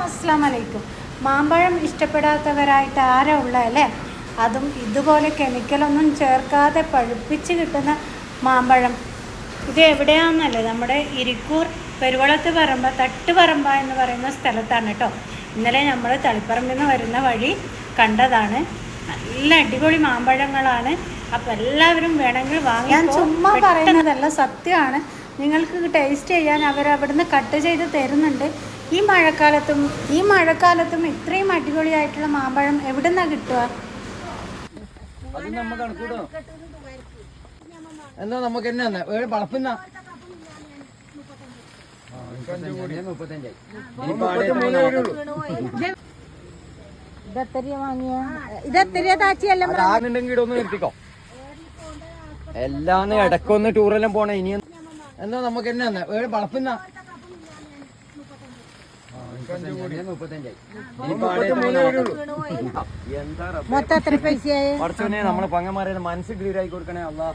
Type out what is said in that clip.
അസ്സലാമു അലൈക്കും. മാമ്പഴം ഇഷ്ടപ്പെടാത്തവരായിട്ട് ആരാ ഉള്ളതല്ലേ? അതും ഇതുപോലെ കെമിക്കലൊന്നും ചേർക്കാതെ പഴുപ്പിച്ച് കിട്ടുന്ന മാമ്പഴം. ഇത് എവിടെയാണെന്നല്ലേ, നമ്മുടെ ഇരിക്കൂർ പെരുവളത്ത് പറമ്പ തട്ടുപറമ്പ എന്ന് പറയുന്ന സ്ഥലത്താണ് കേട്ടോ. ഇന്നലെ നമ്മൾ തളിപ്പറമ്പിൽ നിന്ന് വരുന്ന വഴി കണ്ടതാണ്. നല്ല അടിപൊളി മാമ്പഴങ്ങളാണ്. അപ്പം എല്ലാവരും വേണമെങ്കിൽ വാങ്ങി. ഞാൻ ചുമ്മാ പറയുന്നതല്ല, സത്യമാണ്. നിങ്ങൾക്ക് ടേസ്റ്റ് ചെയ്യാൻ അവരവിടുന്ന് കട്ട് ചെയ്ത് തരുന്നുണ്ട്. ഈ മഴക്കാലത്തും ഇത്രയും അടിപൊളിയായിട്ടുള്ള മാമ്പഴം എവിടെ നിന്നാണ് കിട്ടുക? എന്നാ നമുക്ക് എന്നാ വളപ്പിന്ന ഒന്ന് നിർത്തിക്കോ. എല്ലാം ഇടക്കൊന്ന് ടൂറെല്ലാം പോണേ. ഇനി എന്നാ നമുക്ക് എന്നാ വളപ്പിന്ന മൊത്തം എത്ര പൈസയായി? കുറച്ചോനെ നമ്മള് പങ്ങന്മാരെ മനസ്സ് ക്ലിയർ ആയി കൊടുക്കണേ അല്ലാ.